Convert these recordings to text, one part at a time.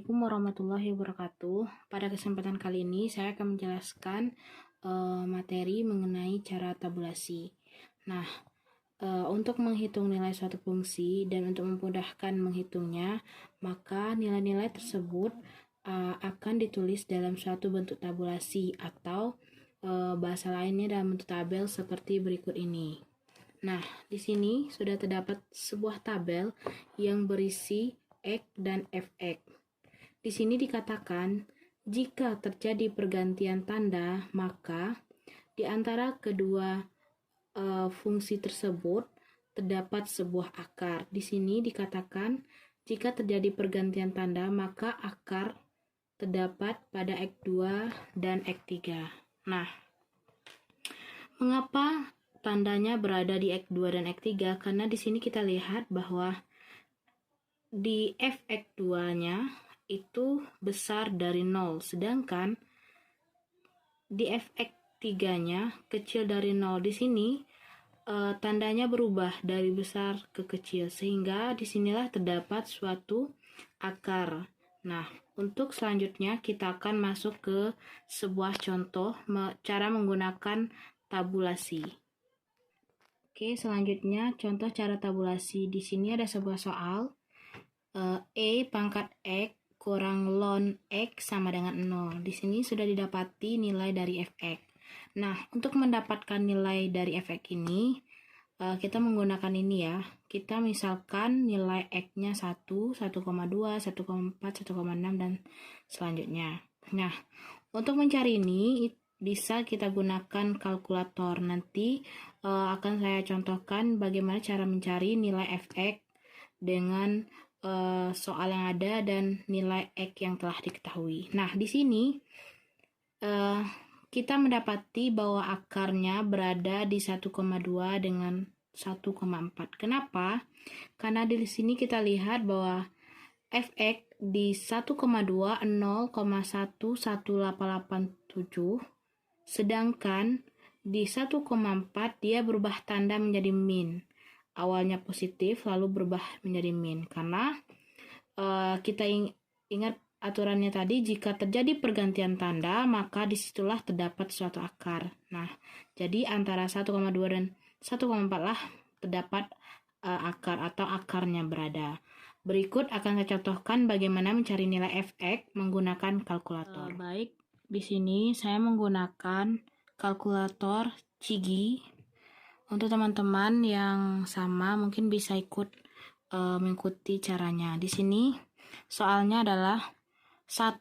Assalamualaikum warahmatullahi wabarakatuh. Pada kesempatan kali ini saya akan menjelaskan materi mengenai cara tabulasi. Nah, untuk menghitung nilai suatu fungsi dan untuk memudahkan menghitungnya, maka nilai-nilai tersebut akan ditulis dalam suatu bentuk tabulasi atau bahasa lainnya dalam bentuk tabel seperti berikut ini. Nah, di sini sudah terdapat sebuah tabel yang berisi X dan Fx. Di sini dikatakan, jika terjadi pergantian tanda, maka di antara kedua fungsi tersebut terdapat sebuah akar. Di sini dikatakan, jika terjadi pergantian tanda, maka akar terdapat pada X2 dan X3. Nah, mengapa tandanya berada di X2 dan X3? Karena di sini kita lihat bahwa di Fx2-nya itu besar dari 0, sedangkan di Fx3-nya kecil dari 0. Di sini tandanya berubah dari besar ke kecil, sehingga disinilah terdapat suatu akar. Nah, untuk selanjutnya kita akan masuk ke sebuah contoh cara menggunakan tabulasi. Oke, selanjutnya contoh cara tabulasi. Di sini ada sebuah soal E pangkat X kurang ln X sama dengan 0. Di sini sudah didapati nilai dari Fx. Nah, untuk mendapatkan nilai dari Fx ini, kita menggunakan ini ya. Kita misalkan nilai X-nya 1, 1,2, 1,4, 1,6, dan selanjutnya. Nah, untuk mencari ini, bisa kita gunakan kalkulator. Nanti akan saya contohkan bagaimana cara mencari nilai Fx dengan soal yang ada dan nilai X yang telah diketahui. Nah, di sini kita mendapati bahwa akarnya berada di 1,2 dengan 1,4. Kenapa? Karena di sini kita lihat bahwa Fx di 1,2 0,11887, sedangkan di 1,4 dia berubah tanda menjadi min. Awalnya positif lalu berubah menjadi min, karena kita ingat aturannya tadi, jika terjadi pergantian tanda maka disitulah terdapat suatu akar. Nah, jadi antara 1,2 dan 1,4 lah terdapat akar atau akarnya berada. Berikut akan saya contohkan bagaimana mencari nilai Fx menggunakan kalkulator. Baik, di sini saya menggunakan kalkulator Cigi. Untuk teman-teman yang sama mungkin bisa ikut mengikuti caranya. Di sini soalnya adalah soal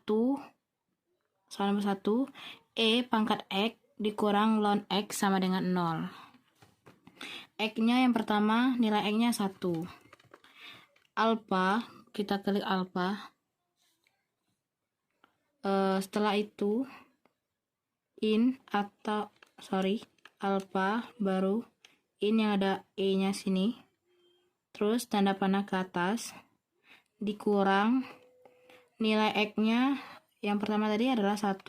nomor 1, E pangkat X dikurang ln X sama dengan 0. X-nya yang pertama, nilai X-nya 1. Alfa, kita klik alfa. Setelah itu alfa baru in yang ada E-nya sini, terus tanda panah ke atas, dikurang nilai X-nya yang pertama tadi adalah 1,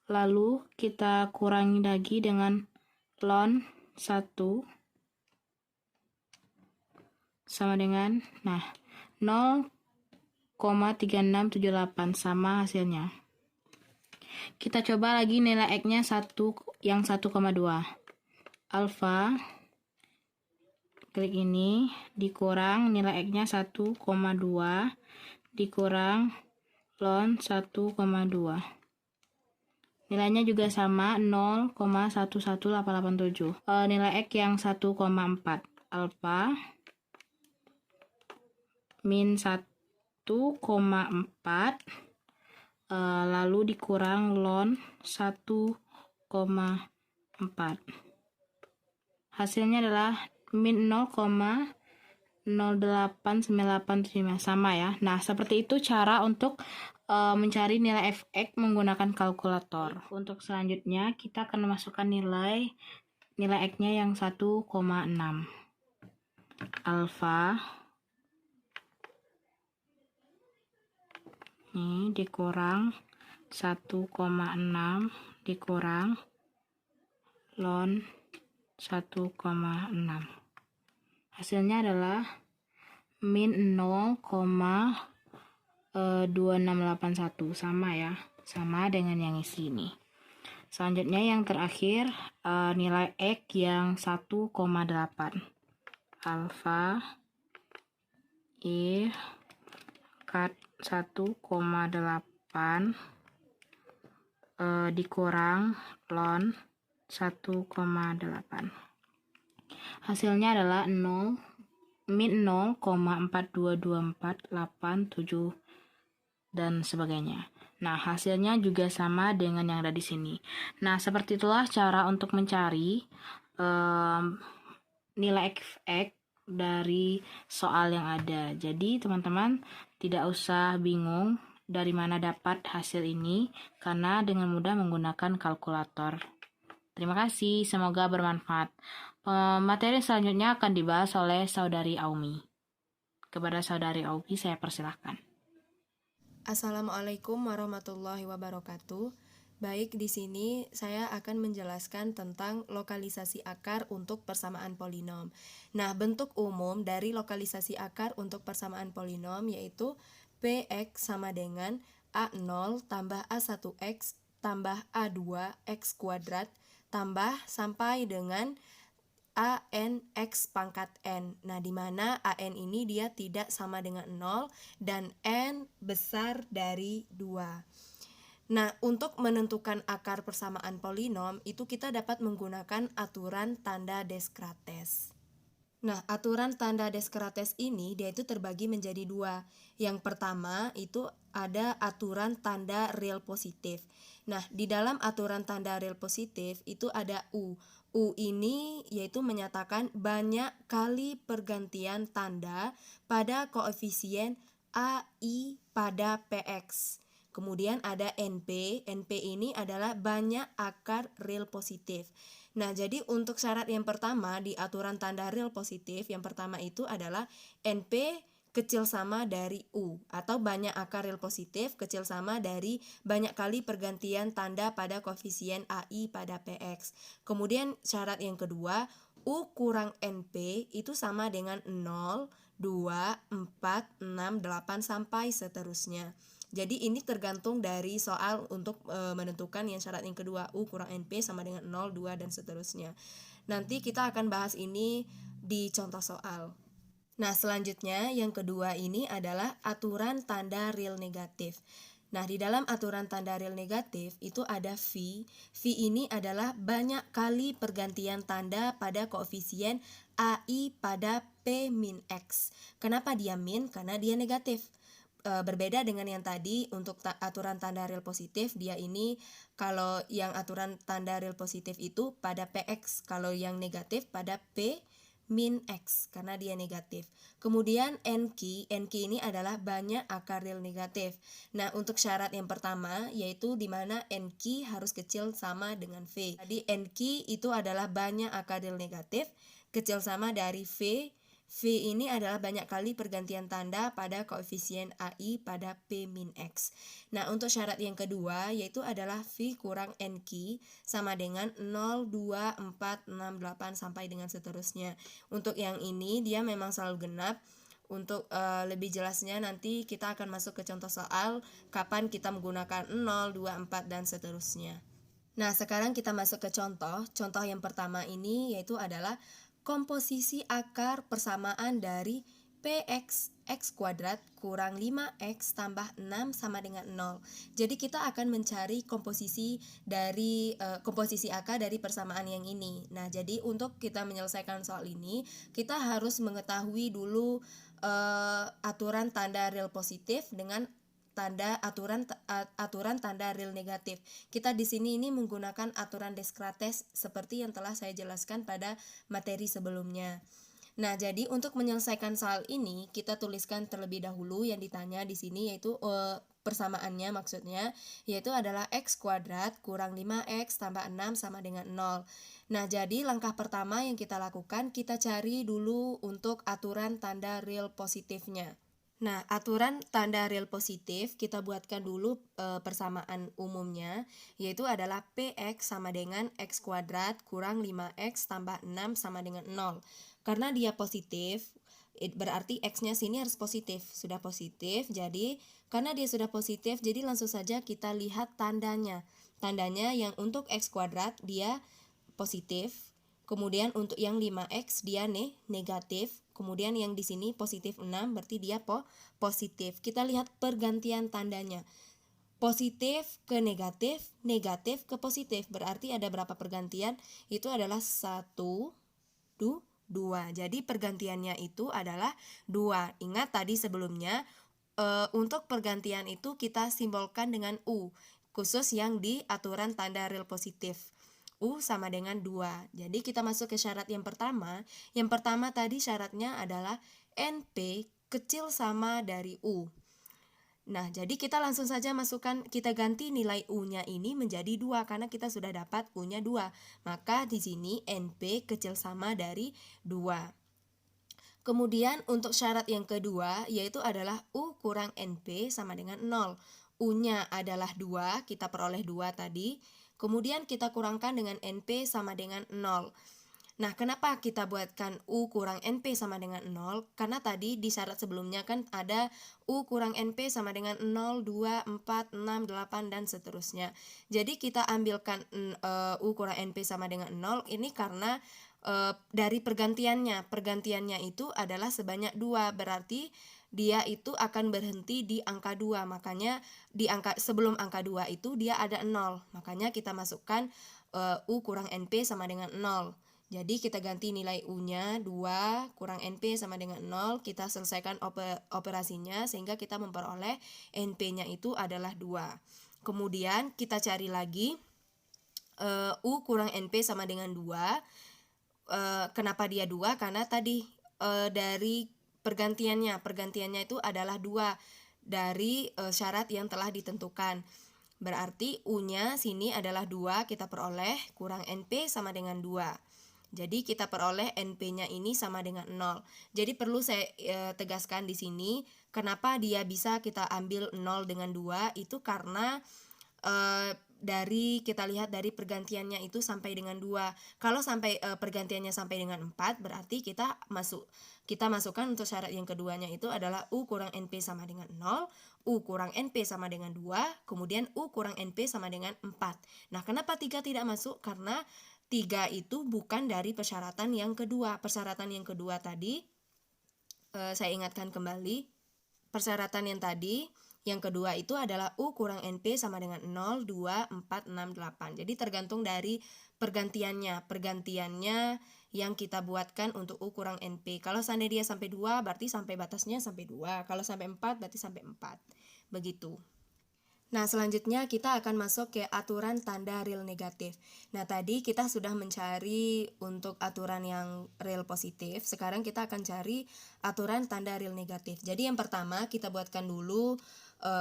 lalu kita kurangi lagi dengan ln 1 sama dengan 0,3678, sama hasilnya. Kita coba lagi nilai X-nya 1 yang 1,2. Alfa, klik ini, dikurang nilai X-nya 1,2 dikurang ln 1,2. Nilainya juga sama, 0,11887. Nilai X yang 1,4. Alfa min 1,4 lalu dikurang ln 1,4. Hasilnya adalah min 0,089875, sama ya. Nah, seperti itu cara untuk mencari nilai Fx menggunakan kalkulator. Untuk selanjutnya kita akan memasukkan nilai X-nya yang 1,6. Alfa ini dikurang 1,6 dikurang ln 1,6. Hasilnya adalah min 0,089875. 2681, sama ya, sama dengan yang isi ini. Selanjutnya yang terakhir, nilai X yang 1,8. Alfa I kat 1,8 dikurang ln 1,8. Hasilnya adalah 0, min 0,422487 dan sebagainya. Nah, hasilnya juga sama dengan yang ada di sini. Nah, seperti itulah cara untuk mencari nilai X dari soal yang ada. Jadi, teman-teman tidak usah bingung dari mana dapat hasil ini, karena dengan mudah menggunakan kalkulator. Terima kasih, semoga bermanfaat. Materi selanjutnya akan dibahas oleh Saudari Aumi. Kepada Saudari Aumi, saya persilahkan. Assalamualaikum warahmatullahi wabarakatuh. Baik, di sini saya akan menjelaskan tentang lokalisasi akar untuk persamaan polinom. Nah, bentuk umum dari lokalisasi akar untuk persamaan polinom yaitu Px sama dengan A0 tambah A1x tambah A2x kuadrat tambah sampai dengan AN X pangkat N. Nah, di mana AN ini dia tidak sama dengan 0 dan N besar dari 2. Nah, untuk menentukan akar persamaan polinom itu kita dapat menggunakan aturan tanda Descartes. Nah, aturan tanda Descartes ini dia itu terbagi menjadi dua. Yang pertama itu ada aturan tanda real positif. Nah, di dalam aturan tanda real positif itu ada U. U ini yaitu menyatakan banyak kali pergantian tanda pada koefisien AI pada PX. Kemudian ada NP. NP ini adalah banyak akar real positif. Nah, jadi untuk syarat yang pertama di aturan tanda real positif, yang pertama itu adalah NP kecil sama dari U, atau banyak akar real positif kecil sama dari banyak kali pergantian tanda pada koefisien AI pada PX. Kemudian syarat yang kedua, U kurang NP itu sama dengan 0, 2, 4, 6, 8 sampai seterusnya. Jadi ini tergantung dari soal untuk menentukan yang syarat yang kedua, U kurang NP sama dengan 0, 2, dan seterusnya. Nanti kita akan bahas ini di contoh soal. Nah, selanjutnya yang kedua ini adalah aturan tanda real negatif. Nah, di dalam aturan tanda real negatif itu ada V. V ini adalah banyak kali pergantian tanda pada koefisien AI pada P min X. Kenapa dia min? Karena dia negatif. Berbeda dengan yang tadi untuk aturan tanda real positif, dia ini kalau yang aturan tanda real positif itu pada PX, kalau yang negatif pada P min X karena dia negatif. Kemudian NQ ini adalah banyak akar real negatif. Nah, untuk syarat yang pertama yaitu di mana NQ harus kecil sama dengan V. Jadi NQ itu adalah banyak akar real negatif kecil sama dari V. V ini adalah banyak kali pergantian tanda pada koefisien AI pada P min X. Nah, untuk syarat yang kedua yaitu adalah V kurang NQ sama dengan 0, 2, 4, 6, 8 sampai dengan seterusnya. Untuk yang ini dia memang selalu genap. Untuk lebih jelasnya nanti kita akan masuk ke contoh soal kapan kita menggunakan 0, 2, 4 dan seterusnya. Nah, sekarang kita masuk ke contoh. Contoh yang pertama ini yaitu adalah komposisi akar persamaan dari PX X kuadrat kurang 5X tambah 6 sama dengan 0. Jadi kita akan mencari komposisi dari komposisi akar dari persamaan yang ini. Nah, jadi untuk kita menyelesaikan soal ini, kita harus mengetahui dulu aturan tanda real positif dengan aturan tanda real negatif. Kita di sini ini menggunakan aturan Descartes seperti yang telah saya jelaskan pada materi sebelumnya. Nah, jadi untuk menyelesaikan soal ini kita tuliskan terlebih dahulu yang ditanya di sini yaitu persamaannya maksudnya yaitu adalah X kuadrat kurang 5X tambah 6 sama dengan 0. Nah, jadi langkah pertama yang kita lakukan kita cari dulu untuk aturan tanda real positifnya. Nah, aturan tanda real positif kita buatkan dulu persamaan umumnya yaitu adalah PX sama dengan X kuadrat kurang 5X tambah 6 sama dengan 0. Karena dia positif, Berarti X-nya sini harus positif. Sudah positif, jadi karena dia sudah positif, jadi langsung saja kita lihat tandanya. Tandanya yang untuk X kuadrat dia positif. Kemudian untuk yang 5X dia negatif. Kemudian yang di sini positif 6 berarti dia positif. Kita lihat pergantian tandanya. Positif ke negatif, negatif ke positif. Berarti ada berapa pergantian? Itu adalah 1, 2. Jadi pergantiannya itu adalah 2. Ingat tadi sebelumnya untuk pergantian itu kita simbolkan dengan U, khusus yang di aturan tanda real positif. U sama dengan 2. Jadi kita masuk ke syarat yang pertama. Yang pertama tadi syaratnya adalah NP kecil sama dari U. Nah, jadi kita langsung saja masukkan, kita ganti nilai U-nya ini menjadi 2 karena kita sudah dapat U-nya 2. Maka di sini NP kecil sama dari 2. Kemudian untuk syarat yang kedua yaitu adalah U kurang NP sama dengan 0. U-nya adalah 2, kita peroleh 2 tadi. Kemudian kita kurangkan dengan NP sama dengan 0. Nah, kenapa kita buatkan U kurang NP sama dengan 0? Karena tadi di syarat sebelumnya kan ada U kurang NP sama dengan 0, 2, 4, 6, 8, dan seterusnya. Jadi kita ambilkan U kurang NP sama dengan 0 ini karena dari pergantiannya. Pergantiannya itu adalah sebanyak 2, berarti dia itu akan berhenti di angka 2. Makanya di sebelum angka 2 itu dia ada 0. Makanya kita masukkan U kurang NP sama dengan 0. Jadi kita ganti nilai U-nya 2 kurang NP sama dengan 0. Kita selesaikan operasinya sehingga kita memperoleh NP-nya itu adalah 2. Kemudian kita cari lagi U kurang NP sama dengan 2. Kenapa dia 2? Karena tadi dari pergantiannya itu adalah 2 dari syarat yang telah ditentukan. Berarti U-nya sini adalah 2, kita peroleh kurang NP sama dengan 2. Jadi kita peroleh NP-nya ini sama dengan 0. Jadi perlu saya tegaskan di sini kenapa dia bisa kita ambil 0 dengan 2 itu karena dari kita lihat dari pergantiannya itu sampai dengan 2. Kalau sampai pergantiannya sampai dengan 4 berarti kita masukkan untuk syarat yang keduanya itu adalah U kurang NP sama dengan 0, U kurang NP sama dengan 2, kemudian U kurang NP sama dengan 4. Nah, kenapa 3 tidak masuk? Karena 3 itu bukan dari persyaratan yang kedua. Persyaratan yang kedua tadi, saya ingatkan kembali, persyaratan yang tadi, yang kedua itu adalah U kurang NP sama dengan 0, 2, 4, 6, 8. Jadi tergantung dari pergantiannya yang kita buatkan untuk U kurang NP. Kalau seandainya dia sampai 2, berarti sampai batasnya sampai 2. Kalau sampai 4, berarti sampai 4. Begitu. Nah, selanjutnya kita akan masuk ke aturan tanda real negatif. Nah, tadi kita sudah mencari untuk aturan yang real positif. Sekarang kita akan cari aturan tanda real negatif. Jadi yang pertama kita buatkan dulu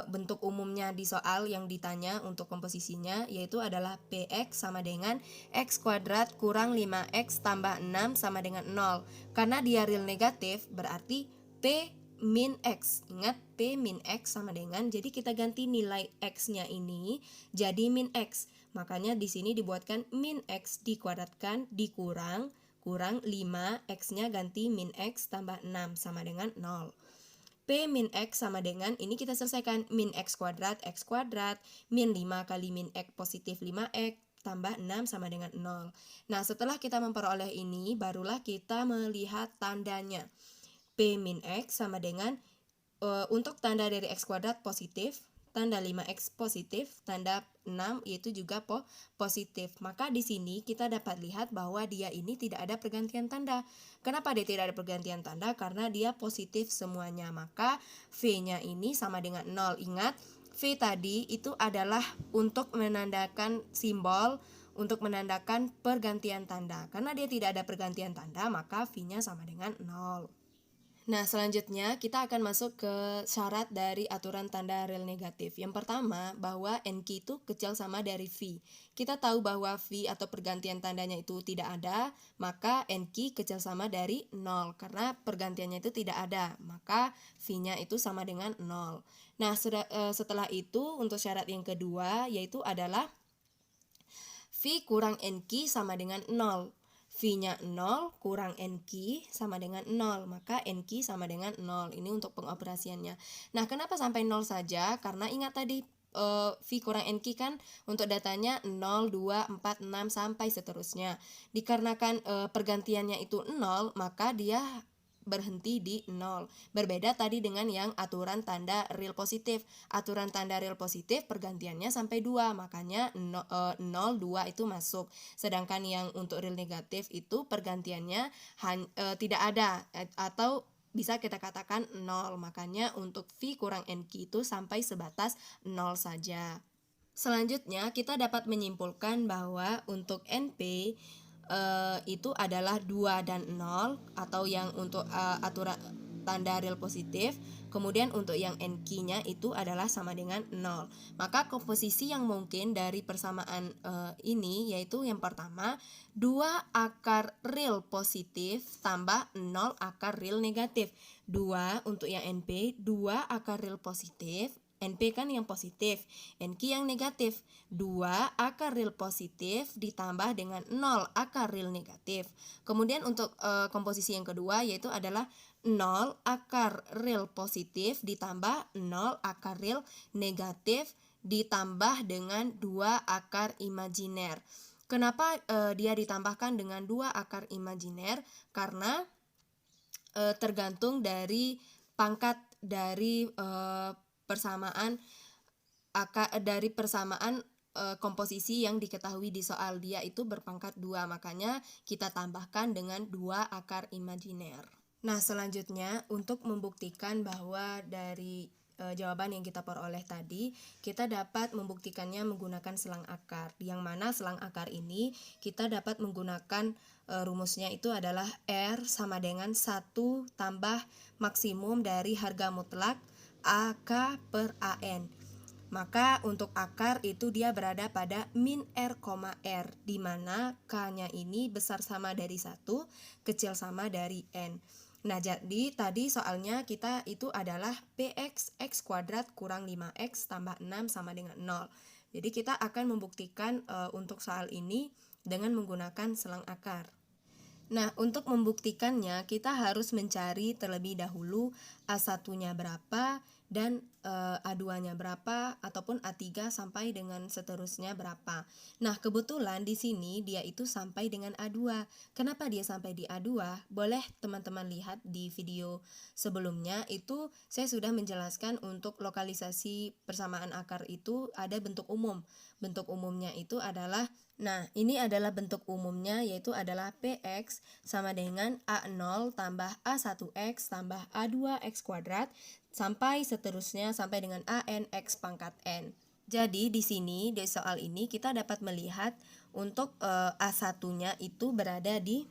bentuk umumnya di soal yang ditanya untuk komposisinya, yaitu adalah Px sama dengan X kuadrat kurang 5X tambah 6 sama dengan 0. Karena dia real negatif, berarti P min X. Ingat, P min X sama dengan, jadi kita ganti nilai X-nya ini jadi min X. Makanya di sini dibuatkan min X dikuadratkan dikurang 5, X-nya ganti min X tambah 6 sama dengan 0. P min X sama dengan, ini kita selesaikan, min X kuadrat, min 5 kali min X positif 5X, tambah 6 sama dengan 0. Nah, setelah kita memperoleh ini, barulah kita melihat tandanya. P min X sama dengan, untuk tanda dari X kuadrat positif, tanda 5X positif, tanda 6 yaitu juga positif. Maka di sini kita dapat lihat bahwa dia ini tidak ada pergantian tanda. Kenapa dia tidak ada pergantian tanda? Karena dia positif semuanya. Maka V-nya ini sama dengan 0. Ingat, V tadi itu adalah untuk menandakan simbol, untuk menandakan pergantian tanda. Karena dia tidak ada pergantian tanda, maka V-nya sama dengan 0. Nah, selanjutnya kita akan masuk ke syarat dari aturan tanda real negatif. Yang pertama, bahwa NQ itu kecil sama dari V. Kita tahu bahwa V atau pergantian tandanya itu tidak ada, maka NQ kecil sama dari 0. Karena pergantiannya itu tidak ada, maka V-nya itu sama dengan 0. Nah, setelah itu untuk syarat yang kedua, yaitu adalah V kurang NQ sama dengan 0. V-nya 0 kurang NQ sama dengan 0, maka NQ sama dengan 0. Ini untuk pengoperasiannya. Nah, kenapa sampai 0 saja? Karena ingat tadi V kurang NQ kan untuk datanya 0, 2, 4, 6 sampai seterusnya. Dikarenakan pergantiannya itu 0, maka dia berhenti di 0. Berbeda tadi dengan yang aturan tanda real positif. Aturan tanda real positif pergantiannya sampai 2, makanya 0, 2 itu masuk. Sedangkan yang untuk real negatif itu pergantiannya tidak ada atau bisa kita katakan 0. Makanya untuk V kurang NQ itu sampai sebatas 0 saja. Selanjutnya kita dapat menyimpulkan bahwa untuk NP itu adalah 2 dan 0 atau yang untuk aturan tanda real positif. Kemudian untuk yang NQ-nya itu adalah sama dengan 0. Maka komposisi yang mungkin dari persamaan ini yaitu yang pertama 2 akar real positif tambah 0 akar real negatif. 2 untuk yang NP, 2 akar real positif, NP kan yang positif, NQ yang negatif. 2 akar real positif ditambah dengan 0 akar real negatif. Kemudian untuk komposisi yang kedua yaitu adalah 0 akar real positif ditambah 0 akar real negatif ditambah dengan 2 akar imajiner. Kenapa dia ditambahkan dengan 2 akar imajiner? Karena tergantung dari pangkat dari persamaan komposisi yang diketahui di soal. Dia itu berpangkat 2, makanya kita tambahkan dengan 2 akar imajiner. Nah, selanjutnya untuk membuktikan bahwa dari jawaban yang kita peroleh tadi, kita dapat membuktikannya menggunakan selang akar. Yang mana selang akar ini kita dapat menggunakan rumusnya itu adalah R sama dengan 1 tambah maksimum dari harga mutlak AK per AN. Maka untuk akar itu dia berada pada min R, R, di mana K-nya ini besar sama dari 1, kecil sama dari N. Nah, jadi tadi soalnya kita itu adalah PX X kuadrat kurang 5X tambah 6 sama dengan 0. Jadi kita akan membuktikan untuk soal ini dengan menggunakan selang akar. Nah, untuk membuktikannya kita harus mencari terlebih dahulu A1-nya berapa dan A2-nya berapa ataupun A3 sampai dengan seterusnya berapa. Nah, kebetulan di sini dia itu sampai dengan A2. Kenapa dia sampai di A2? Boleh teman-teman lihat di video sebelumnya itu saya sudah menjelaskan untuk lokalisasi persamaan akar itu ada bentuk umum. Bentuk umumnya itu adalah, nah, ini adalah bentuk umumnya yaitu adalah PX sama dengan A0 tambah A1X tambah A2X kuadrat sampai seterusnya sampai dengan AN X pangkat N. Jadi di sini di soal ini kita dapat melihat untuk A1-nya itu berada di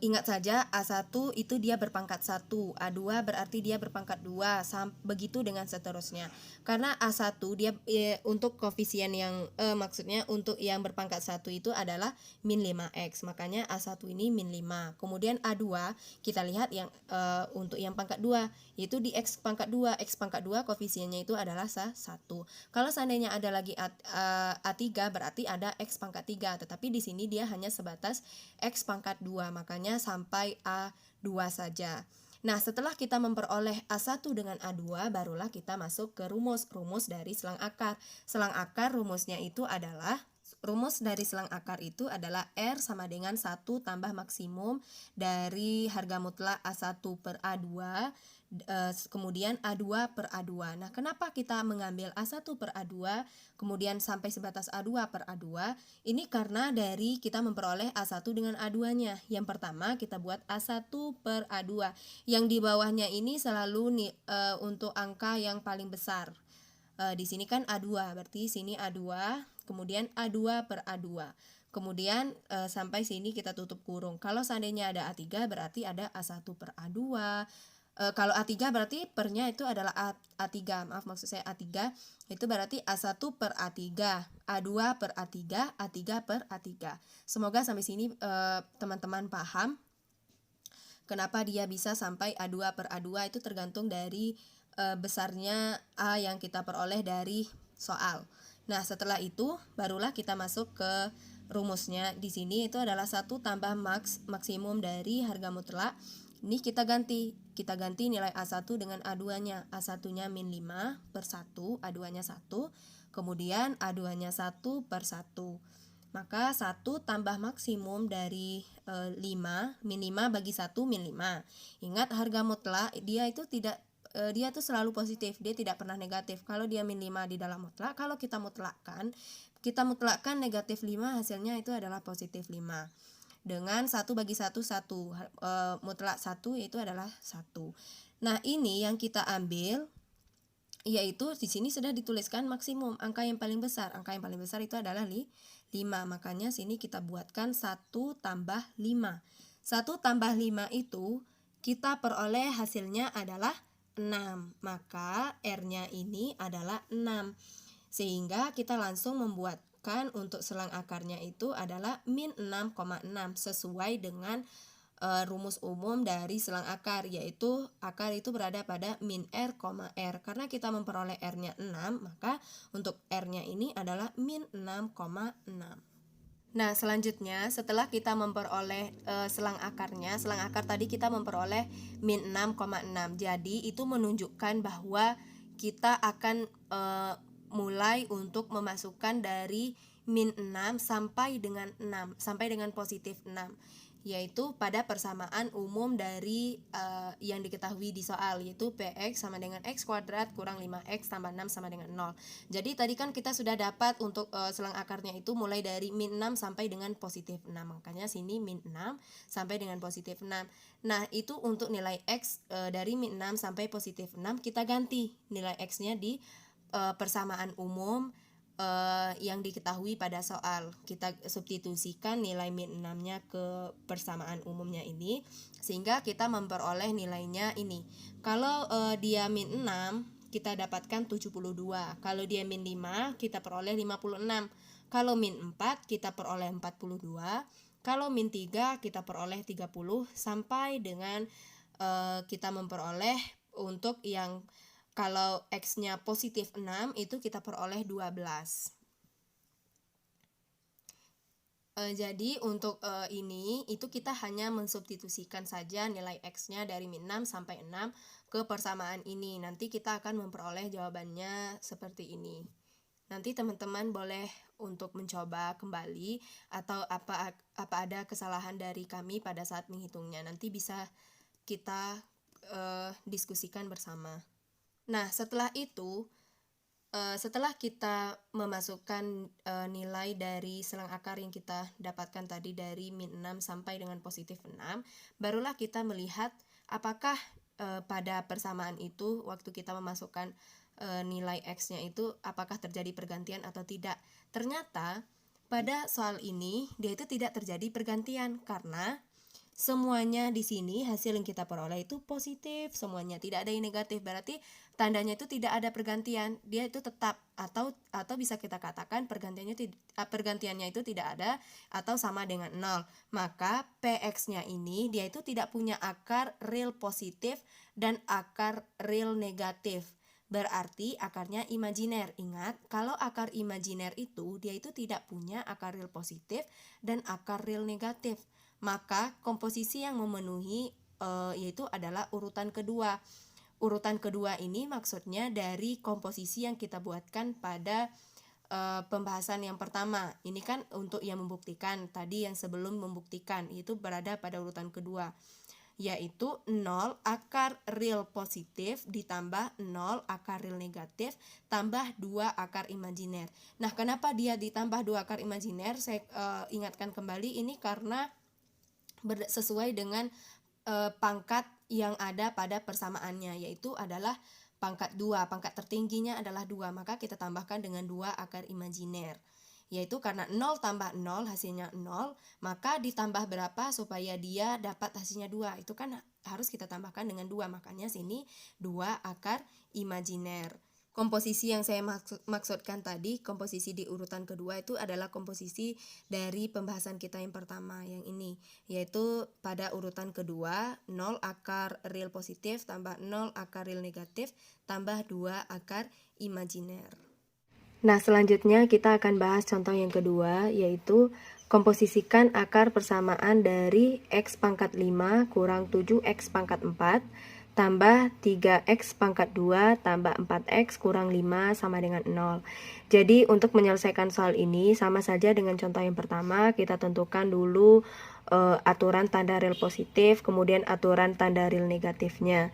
ingat saja A1 itu dia berpangkat 1, A2 berarti dia berpangkat 2, begitu dengan seterusnya. Karena A1 dia untuk koefisien yang maksudnya untuk yang berpangkat 1 itu adalah min 5X, makanya A1 ini min 5. Kemudian A2 kita lihat yang untuk yang pangkat 2 yaitu di X pangkat 2, X pangkat 2 koefisiennya itu adalah 1. Kalau seandainya ada lagi A3 berarti ada X pangkat 3, tetapi di sini dia hanya sebatas X pangkat 2, makanya sampai A2 saja. Nah, setelah kita memperoleh A1 dengan A2, barulah kita masuk ke rumus dari selang akar. Selang akar rumusnya itu adalah, rumus dari selang akar itu adalah R sama dengan 1 tambah maksimum dari harga mutlak A1 per A2, kemudian A2 per A2. Nah, kenapa kita mengambil A1 per A2, kemudian sampai sebatas A2 per A2? Ini karena dari kita memperoleh A1 dengan A2-nya. Yang pertama kita buat A1 per A2. Yang di bawahnya ini selalu untuk angka yang paling besar. Di sini kan A2, berarti sini A2, kemudian A2 per A2. Kemudian sampai sini kita tutup kurung. Kalau seandainya ada A3 berarti ada A1 per A2. Kalau A3 berarti pernya itu adalah A3, maaf maksud saya A3, itu berarti A1 per A3, A2 per A3, A3 per A3. Semoga sampai sini teman-teman paham kenapa dia bisa sampai A2 per A2, itu tergantung dari besarnya A yang kita peroleh dari soal. Nah, setelah itu barulah kita masuk ke rumusnya di sini itu adalah 1 tambah maksimum dari harga mutlak. Ini kita ganti nilai A1 dengan A2-nya. A1-nya min 5 per 1, A2-nya 1, kemudian A2-nya 1 per 1. Maka 1 tambah maksimum dari 5, min 5 bagi 1 min 5. Ingat harga mutlak dia itu selalu positif, dia tidak pernah negatif. Kalau dia min 5 di dalam mutlak, kalau kita mutlakkan negatif 5, hasilnya itu adalah positif 5. Dengan 1 bagi 1, 1. Mutlak 1 itu adalah 1. Nah, ini yang kita ambil, yaitu di sini sudah dituliskan maksimum, angka yang paling besar. Angka yang paling besar itu adalah 5. Makanya sini kita buatkan 1 tambah 5. 1 tambah 5 itu kita peroleh hasilnya adalah 6. Maka R-nya ini adalah 6. Sehingga kita langsung membuatkan untuk selang akarnya itu adalah min 6,6 sesuai dengan rumus umum dari selang akar, yaitu akar itu berada pada min R, R. Karena kita memperoleh R-nya 6, maka untuk R-nya ini adalah min 6,6. Nah, selanjutnya setelah kita memperoleh selang akarnya, selang akar tadi kita memperoleh min 6,6. Jadi itu menunjukkan bahwa kita akan mulai untuk memasukkan dari min 6 sampai dengan positif 6, yaitu pada persamaan umum dari yang diketahui di soal, yaitu Px sama dengan X kuadrat kurang 5X tambah 6 sama dengan 0. Jadi tadi kan kita sudah dapat untuk selang akarnya itu mulai dari min 6 sampai dengan positif 6, makanya sini min 6 sampai dengan positif 6. Nah, itu untuk nilai X dari min 6 sampai positif 6, kita ganti nilai X-nya di persamaan umum yang diketahui pada soal. Kita substitusikan nilai min 6-nya ke persamaan umumnya ini, sehingga kita memperoleh nilainya ini. Kalau dia min 6, kita dapatkan 72. Kalau dia min 5, kita peroleh 56. Kalau min 4, kita peroleh 42. Kalau min 3, kita peroleh 30, sampai dengan kita memperoleh untuk yang kalau X-nya positif 6, itu kita peroleh 12. Jadi untuk ini, itu kita hanya mensubstitusikan saja nilai X-nya dari min 6 sampai 6 ke persamaan ini. Nanti kita akan memperoleh jawabannya seperti ini. Nanti teman-teman boleh untuk mencoba kembali, atau apa ada kesalahan dari kami pada saat menghitungnya. Nanti bisa kita diskusikan bersama. Nah, setelah itu, setelah kita memasukkan nilai dari selang akar yang kita dapatkan tadi dari min 6 sampai dengan positif 6, barulah kita melihat apakah pada persamaan itu waktu kita memasukkan nilai X-nya itu apakah terjadi pergantian atau tidak. Ternyata pada soal ini dia itu tidak terjadi pergantian, karena semuanya di sini hasil yang kita peroleh itu positif, semuanya tidak ada yang negatif. Berarti tandanya itu tidak ada pergantian, dia itu tetap, atau bisa kita katakan pergantiannya itu tidak ada atau sama dengan 0. Maka Px-nya ini dia itu tidak punya akar real positif dan akar real negatif. Berarti akarnya imajiner. Ingat, kalau akar imajiner itu dia itu tidak punya akar real positif dan akar real negatif. Maka komposisi yang memenuhi yaitu adalah urutan kedua. Urutan kedua ini maksudnya dari komposisi yang kita buatkan pada pembahasan yang pertama. Ini kan untuk yang membuktikan, tadi yang sebelum membuktikan itu berada pada urutan kedua, yaitu 0 akar real positif ditambah 0 akar real negatif tambah 2 akar imajiner. Nah, kenapa dia ditambah 2 akar imajiner? Saya ingatkan kembali, ini karena sesuai dengan pangkat yang ada pada persamaannya, yaitu adalah pangkat 2, pangkat tertingginya adalah 2, maka kita tambahkan dengan 2 akar imajiner, yaitu karena 0 tambah 0 hasilnya 0, maka ditambah berapa supaya dia dapat hasilnya 2, itu kan harus kita tambahkan dengan 2, makanya sini 2 akar imajiner. Komposisi yang saya maksudkan tadi, komposisi di urutan kedua itu adalah komposisi dari pembahasan kita yang pertama, yang ini, yaitu pada urutan kedua 0 akar real positif tambah 0 akar real negatif tambah 2 akar imajiner. Nah, selanjutnya kita akan bahas contoh yang kedua, yaitu Komposisikan akar persamaan dari X pangkat 5 kurang 7X pangkat 4 tambah 3X pangkat 2 tambah 4X kurang 5 sama dengan 0. Jadi untuk menyelesaikan soal ini sama saja dengan contoh yang pertama, kita tentukan dulu aturan tanda rel positif, kemudian aturan tanda rel negatifnya.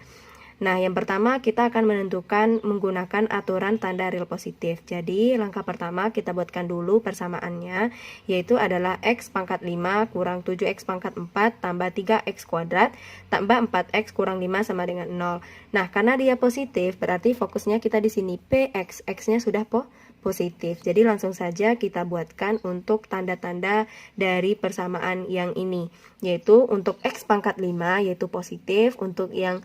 Nah, yang pertama kita akan menentukan menggunakan aturan tanda rel positif. Jadi, langkah pertama kita buatkan dulu persamaannya, yaitu adalah X pangkat 5 kurang 7X pangkat 4 tambah 3X kuadrat tambah 4X kurang 5 sama dengan 0. Nah, karena dia positif, berarti fokusnya kita di sini PX, X-nya sudah positif. Jadi, langsung saja kita buatkan untuk tanda-tanda dari persamaan yang ini, yaitu untuk X pangkat 5 yaitu positif, untuk yang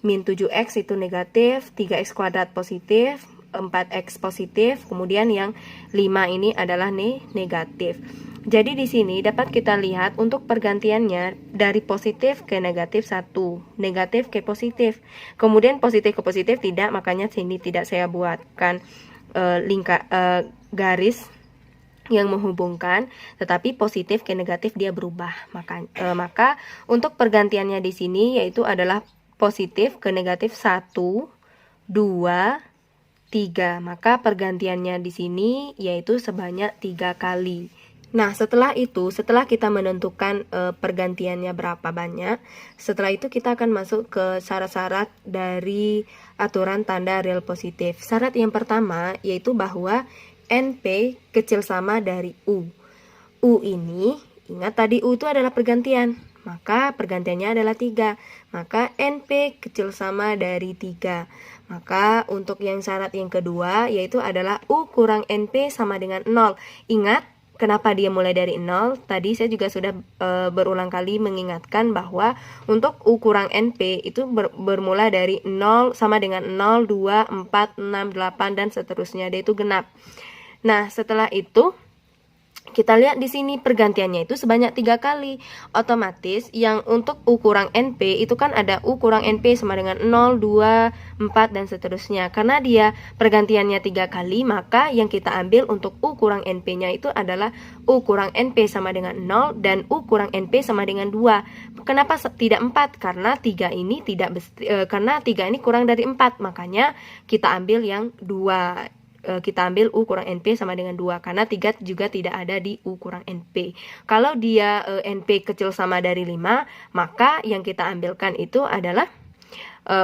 min 7X itu negatif, 3X kuadrat positif, 4X positif, kemudian yang 5 ini adalah negatif. Jadi di sini dapat kita lihat untuk pergantiannya dari positif ke negatif 1, negatif ke positif. Kemudian positif ke positif tidak, makanya sini tidak saya buatkan garis yang menghubungkan, tetapi positif ke negatif dia berubah. Maka untuk pergantiannya di sini yaitu adalah positif ke negatif 1, 2, 3. Maka pergantiannya di sini yaitu sebanyak 3 kali. Nah, setelah kita menentukan pergantiannya berapa banyak, setelah itu kita akan masuk ke syarat-syarat dari aturan tanda rel positif. Syarat yang pertama yaitu bahwa NP kecil sama dari U. U ini, ingat tadi U itu adalah pergantian, maka pergantiannya adalah 3. Maka NP kecil sama dari 3. Maka untuk yang syarat yang kedua yaitu adalah U kurang NP sama dengan 0. Ingat kenapa dia mulai dari 0? Tadi saya juga sudah berulang kali mengingatkan bahwa untuk U kurang NP itu bermula dari 0 sama dengan 0, 2, 4, 6, 8 dan seterusnya. Dia itu genap. Nah, setelah itu kita lihat di sini pergantiannya itu sebanyak 3 kali. Otomatis yang untuk U kurang NP itu kan ada U kurang NP sama dengan 0, 2, 4 dan seterusnya. Karena dia pergantiannya 3 kali, maka yang kita ambil untuk U kurang NP-nya itu adalah U kurang NP sama dengan 0 dan U kurang NP sama dengan 2. Kenapa tidak 4? Karena 3 ini karena 3 ini kurang dari 4. Makanya kita ambil yang 2. Kita ambil U kurang NP sama dengan 2 karena 3 juga tidak ada di U kurang NP. Kalau dia NP kecil sama dari 5, maka yang kita ambilkan itu adalah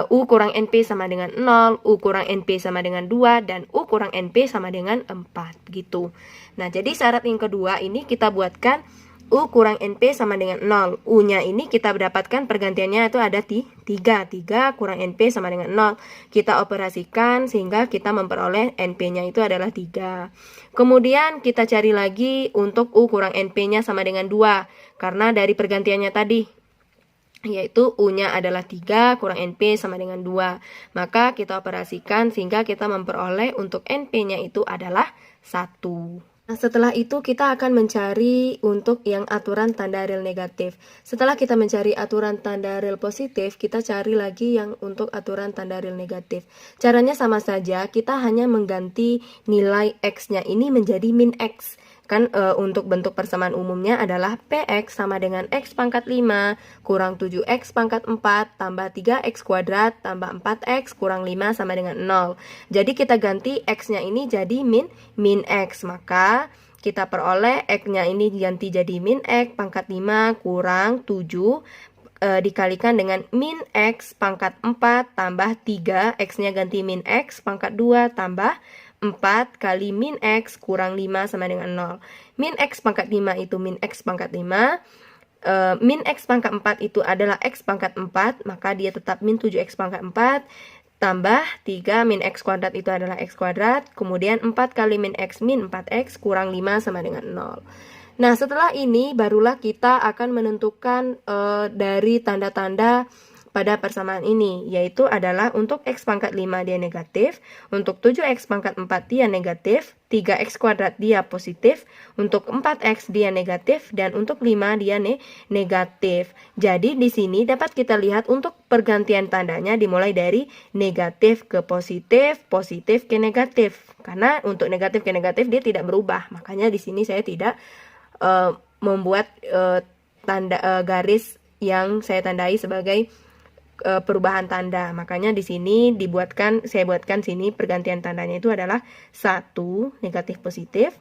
U kurang NP sama dengan 0, U kurang NP sama dengan 2, dan U kurang NP sama dengan 4 gitu. Nah, jadi syarat yang kedua ini kita buatkan U kurang NP sama dengan 0. U-nya ini kita dapatkan pergantiannya itu ada 3. 3 kurang NP sama dengan 0. Kita operasikan sehingga kita memperoleh NP-nya itu adalah 3. Kemudian kita cari lagi untuk U kurang NP-nya sama dengan 2. Karena dari pergantiannya tadi, yaitu U-nya adalah 3 kurang NP sama dengan 2. Maka kita operasikan sehingga kita memperoleh untuk NP-nya itu adalah 1. Nah, setelah itu kita akan mencari untuk yang aturan tanda rel negatif. Setelah kita mencari aturan tanda rel positif, kita cari lagi yang untuk aturan tanda rel negatif. Caranya sama saja, kita hanya mengganti nilai X-nya ini menjadi min X. Kan untuk bentuk persamaan umumnya adalah PX sama dengan X pangkat 5 kurang 7X pangkat 4 tambah 3X kuadrat tambah 4X kurang 5 sama dengan 0. Jadi kita ganti X-nya ini jadi min X. Maka kita peroleh X-nya ini diganti jadi min X pangkat 5 kurang 7 dikalikan dengan min X pangkat 4 tambah 3. X-nya ganti min X pangkat 2 tambah 4 kali min X kurang 5 sama dengan 0. Min X pangkat 5 itu min X pangkat 5. Min X pangkat 4 itu adalah X pangkat 4. Maka dia tetap min 7X pangkat 4. Tambah 3 min X kuadrat itu adalah X kuadrat. Kemudian 4 kali min 4X kurang 5 sama dengan 0. Nah, setelah ini barulah kita akan menentukan dari tanda-tanda pada persamaan ini, yaitu adalah untuk X pangkat 5 dia negatif, untuk 7X pangkat 4 dia negatif, 3X kuadrat dia positif, untuk 4X dia negatif, dan untuk 5 dia negatif. Jadi di sini dapat kita lihat untuk pergantian tandanya dimulai dari negatif ke positif, positif ke negatif. Karena untuk negatif ke negatif dia tidak berubah, makanya di sini saya tidak membuat garis yang saya tandai sebagai perubahan tanda. Makanya di sini saya buatkan sini pergantian tandanya itu adalah 1 negatif positif,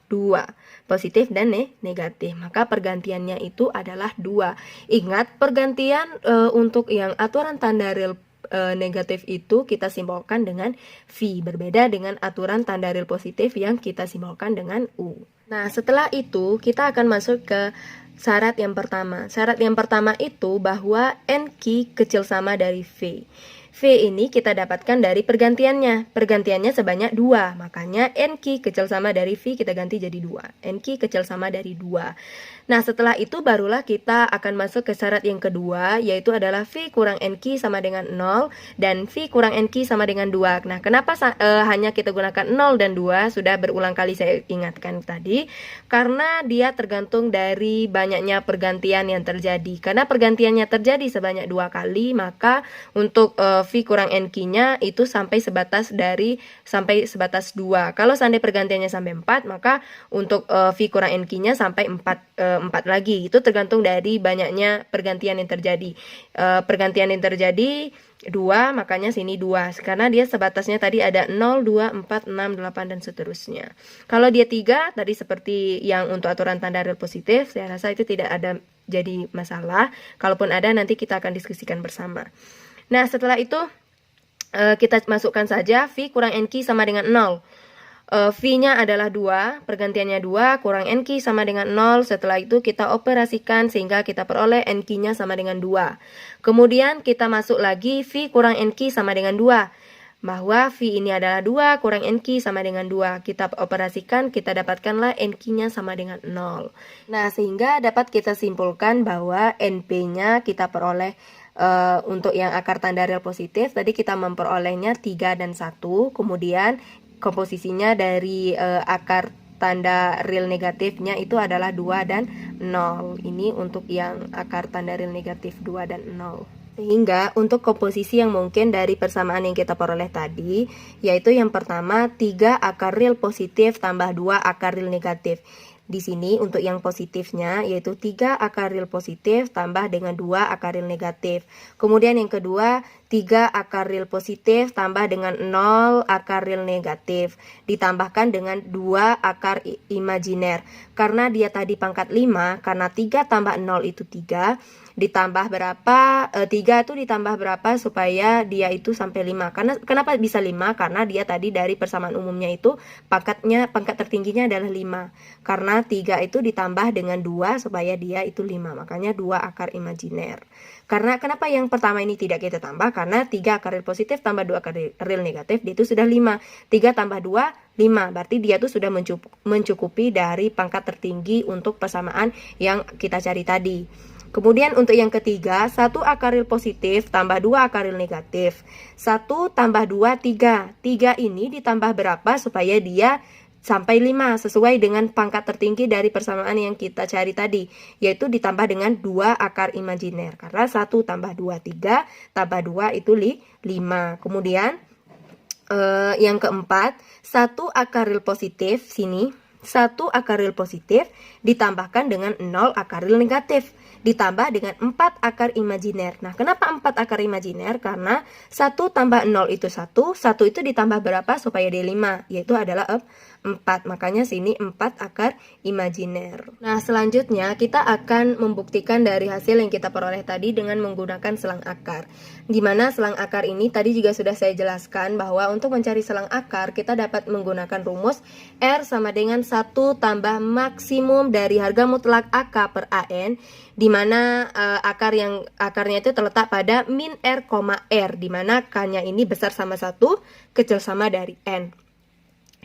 2 positif dan negatif. Maka pergantiannya itu adalah 2. Ingat, pergantian untuk yang aturan tanda real negatif itu kita simbolkan dengan V, berbeda dengan aturan tanda real positif yang kita simbolkan dengan U. Nah, setelah itu kita akan masuk ke syarat yang pertama. Syarat yang pertama itu bahwa NQ kecil sama dari V. V ini kita dapatkan dari pergantiannya. Pergantiannya sebanyak 2. Makanya NQ kecil sama dari V kita ganti jadi 2. NQ kecil sama dari 2. Nah, setelah itu barulah kita akan masuk ke syarat yang kedua, yaitu adalah V kurang NQ sama dengan 0 dan V kurang NQ sama dengan 2. Nah, kenapa hanya kita gunakan 0 dan 2? Sudah berulang kali saya ingatkan tadi. Karena dia tergantung dari banyaknya pergantian yang terjadi. Karena pergantiannya terjadi sebanyak 2 kali, maka untuk V kurang NQ-nya itu sampai sebatas 2. Kalau seandainya pergantiannya sampai 4, maka untuk V kurang NQ-nya sampai 4 lagi. Itu tergantung dari banyaknya pergantian yang terjadi. Pergantian yang terjadi 2, makanya sini 2. Karena dia sebatasnya tadi ada 0, 2, 4, 6, 8, dan seterusnya. Kalau dia 3, tadi seperti yang untuk aturan tanda real positif, saya rasa itu tidak ada jadi masalah. Kalaupun ada, nanti kita akan diskusikan bersama. Nah, setelah itu kita masukkan saja V kurang NQ sama dengan 0. V-nya adalah 2, pergantiannya 2, kurang NQ sama dengan 0. Setelah itu kita operasikan sehingga kita peroleh NQ-nya sama dengan 2. Kemudian kita masuk lagi V kurang NQ sama dengan 2. Bahwa V ini adalah 2, kurang NQ sama dengan 2. Kita operasikan, kita dapatkanlah NQ-nya sama dengan 0. Nah, sehingga dapat kita simpulkan bahwa NP-nya kita peroleh untuk yang akar tanda real positif. Tadi kita memperolehnya 3 dan 1. Kemudian komposisinya dari akar tanda real negatifnya itu adalah 2 dan 0. Ini untuk yang akar tanda real negatif 2 dan 0. Sehingga untuk komposisi yang mungkin dari persamaan yang kita peroleh tadi, yaitu yang pertama 3 akar real positif tambah 2 akar real negatif. Di sini untuk yang positifnya yaitu 3 akar real positif tambah dengan 2 akar real negatif. Kemudian yang kedua 3 akar real positif tambah dengan 0 akar real negatif. Ditambahkan dengan 2 akar imajiner. Karena dia tadi pangkat 5, karena 3 tambah 0 itu 3. Ditambah berapa? 3 itu ditambah berapa supaya dia itu sampai 5. Karena kenapa bisa 5? Karena dia tadi dari persamaan umumnya itu pangkat tertingginya adalah 5. Karena 3 itu ditambah dengan 2 supaya dia itu 5. Makanya 2 akar imajiner. Karena kenapa yang pertama ini tidak kita tambah? Karena 3 akar real positif tambah 2 akar real negatif, dia itu sudah 5. 3 tambah 2, 5. Berarti dia itu sudah mencukupi dari pangkat tertinggi untuk persamaan yang kita cari tadi. Kemudian untuk yang ketiga, 1 akar real positif tambah 2 akar real negatif. 1 tambah 2, 3. 3 ini ditambah berapa supaya dia sampai 5 sesuai dengan pangkat tertinggi dari persamaan yang kita cari tadi, yaitu ditambah dengan 2 akar imajiner. Karena 1 tambah 2, 3, tambah 2 itu 5. Kemudian yang keempat, 1 akar real positif sini, 1 akar real positif ditambahkan dengan 0 akar real negatif. Ditambah dengan 4 akar imajiner. Nah, kenapa 4 akar imajiner? Karena 1 tambah 0 itu 1, 1 itu ditambah berapa supaya dia 5, yaitu adalah 4. Makanya sini 4 akar imajiner. Nah, selanjutnya kita akan membuktikan dari hasil yang kita peroleh tadi dengan menggunakan selang akar. Di mana selang akar ini tadi juga sudah saya jelaskan bahwa untuk mencari selang akar kita dapat menggunakan rumus R sama dengan 1 tambah maksimum dari harga mutlak AK per AN, di mana akarnya itu terletak pada min R, R, di mana K-nya ini besar sama 1, kecil sama dari N.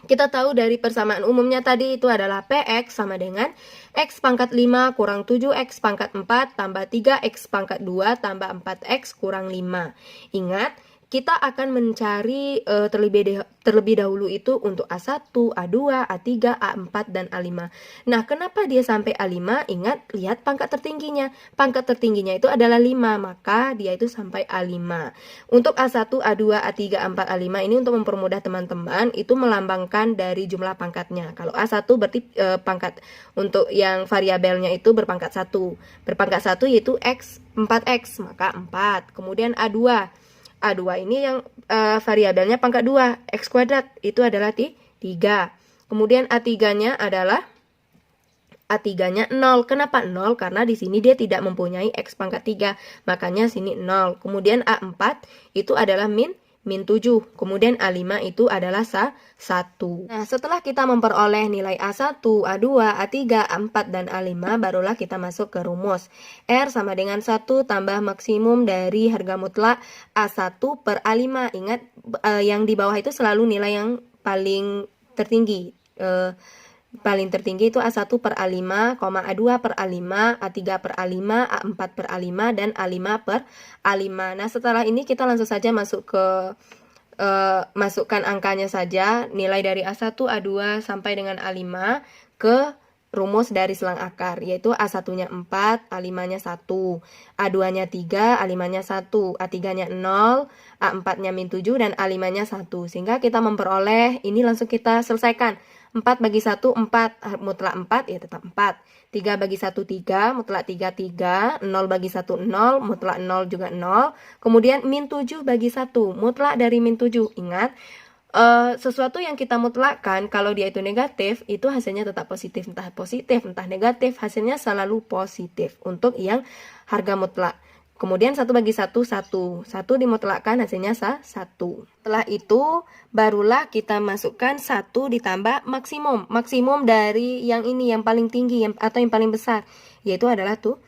Kita tahu dari persamaan umumnya tadi itu adalah PX sama dengan X pangkat 5 kurang 7X pangkat 4 tambah 3X pangkat 2 tambah 4X kurang 5. Ingat, kita akan mencari terlebih dahulu itu untuk A1, A2, A3, A4, dan A5. Nah, kenapa dia sampai A5? Ingat, lihat pangkat tertingginya. Pangkat tertingginya itu adalah 5, maka dia itu sampai A5. Untuk A1, A2, A3, A4, A5 ini untuk mempermudah teman-teman, itu melambangkan dari jumlah pangkatnya. Kalau A1 berarti pangkat untuk yang variabelnya itu berpangkat 1. Berpangkat 1 yaitu X, 4X, maka 4. Kemudian A2 ini yang variabelnya pangkat 2, X kuadrat, itu adalah 3. Kemudian A3-nya adalah 0. Kenapa 0? Karena di sini dia tidak mempunyai X pangkat 3, makanya sini 0. Kemudian A4 itu adalah min 7. Kemudian A5 itu adalah 1. Nah, setelah kita memperoleh nilai A1, A2, A3, A4, dan A5, barulah kita masuk ke rumus. R sama dengan 1 tambah maksimum dari harga mutlak A1 per A5. Ingat, yang di bawah itu selalu nilai yang paling tertinggi. Paling tertinggi itu A1 per A5, A2 per A5, A3 per A5, A4 per A5, dan A5 per A5. Nah, setelah ini kita langsung saja masuk ke masukkan angkanya saja, nilai dari A1, A2 sampai dengan A5 ke rumus dari selang akar, yaitu A1-nya 4, A5-nya 1, A2-nya 3, A5-nya 1, A3-nya 0, A4-nya min 7, dan A5-nya 1. Sehingga kita memperoleh, ini langsung kita selesaikan. 4 bagi 1, 4, mutlak 4, ya tetap 4. 3 bagi 1, 3, mutlak 3, 3. 0 bagi 1, 0, mutlak 0 juga 0. Kemudian min 7 bagi 1, mutlak dari min 7. Ingat, sesuatu yang kita mutlakkan, kalau dia itu negatif, itu hasilnya tetap positif. Entah negatif, hasilnya selalu positif untuk yang harga mutlak. Kemudian 1 bagi 1, 1. 1 dimutlakkan, hasilnya 1. Setelah itu, barulah kita masukkan 1 ditambah maksimum. Maksimum dari yang ini, yang paling tinggi atau yang paling besar, yaitu adalah 7.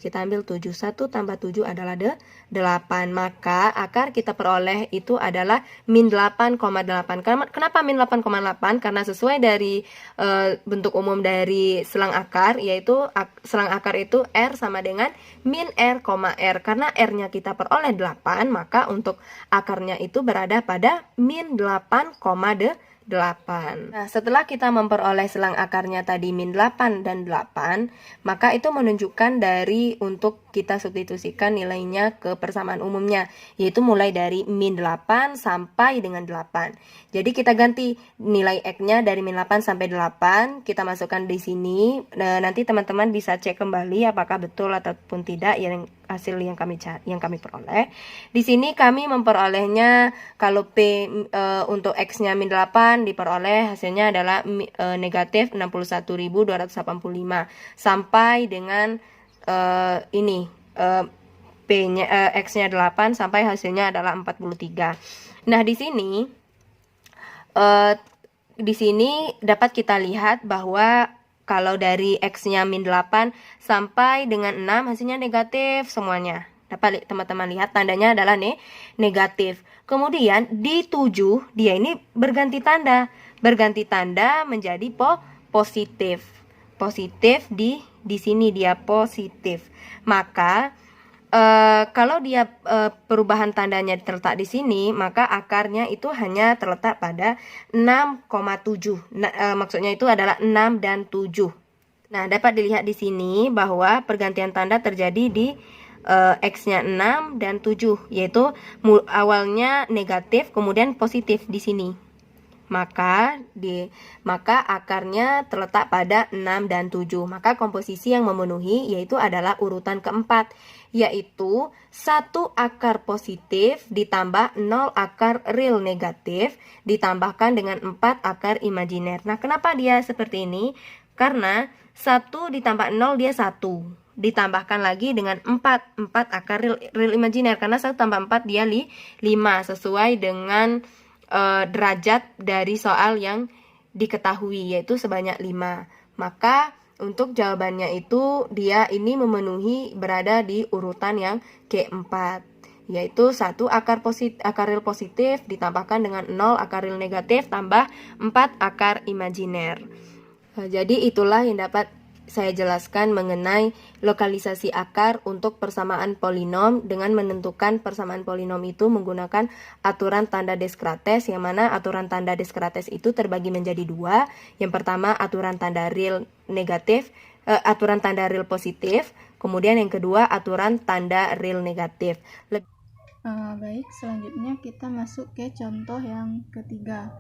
Kita ambil 7. 1 tambah 7 adalah 8. Maka akar kita peroleh itu adalah min 8,8. Kenapa min 8,8? Karena sesuai dari bentuk umum dari selang akar, yaitu selang akar itu R sama dengan min R, R. Karena R-nya kita peroleh 8, maka untuk akarnya itu berada pada min 8,8. Nah, setelah kita memperoleh selang akarnya tadi min 8 dan 8, maka itu menunjukkan dari untuk kita substitusikan nilainya ke persamaan umumnya, yaitu mulai dari min 8 sampai dengan 8. Jadi kita ganti nilai X-nya dari min 8 sampai 8, kita masukkan di sini. Nah, nanti teman-teman bisa cek kembali apakah betul ataupun tidak yang hasil yang kami peroleh. Di sini kami memperolehnya kalau P untuk X-nya min 8 diperoleh hasilnya adalah negatif 61.285 sampai dengan P-nya X-nya 8 sampai hasilnya adalah 43. Nah, di sini dapat kita lihat bahwa kalau dari X-nya min 8 sampai dengan 6 hasilnya negatif semuanya. Dapat teman-teman lihat tandanya adalah negatif. Kemudian di 7 dia ini berganti tanda. Berganti tanda menjadi positif. Positif di sini dia positif. Maka kalau dia perubahan tandanya terletak di sini, maka akarnya itu hanya terletak pada 6,7. Maksudnya itu adalah 6 dan 7. Nah, dapat dilihat di sini bahwa pergantian tanda terjadi di X-nya 6 dan 7, yaitu awalnya negatif kemudian positif di sini. Maka akarnya terletak pada 6 dan 7. Maka komposisi yang memenuhi yaitu adalah urutan keempat, yaitu 1 akar positif ditambah 0 akar real negatif ditambahkan dengan 4 akar imajiner. Nah, kenapa dia seperti ini? Karena 1 ditambah 0 dia 1. Ditambahkan lagi dengan 4 akar real imajiner, karena 1 tambah 4 dia 5, sesuai dengan derajat dari soal yang diketahui, yaitu sebanyak 5. Maka untuk jawabannya itu dia ini memenuhi berada di urutan yang keempat, yaitu 1 akar real positif ditambahkan dengan 0 akar real negatif tambah 4 akar imajiner. Jadi itulah yang dapat saya jelaskan mengenai lokalisasi akar untuk persamaan polinom dengan menentukan persamaan polinom itu menggunakan aturan tanda Descartes, yang mana aturan tanda Descartes itu terbagi menjadi dua. Yang pertama aturan tanda real negatif, aturan tanda real positif, kemudian yang kedua aturan tanda real negatif. Baik, selanjutnya kita masuk ke contoh yang ketiga,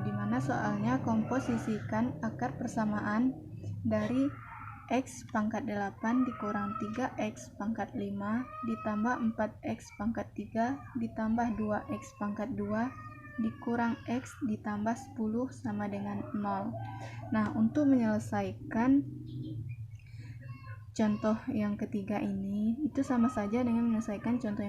di mana soalnya komposisikan akar persamaan dari X pangkat 8 dikurang 3X pangkat 5 ditambah 4X pangkat 3 ditambah 2X pangkat 2 dikurang X ditambah 10 sama dengan 0. Nah, untuk menyelesaikan contoh yang ketiga ini itu sama saja dengan menyelesaikan contoh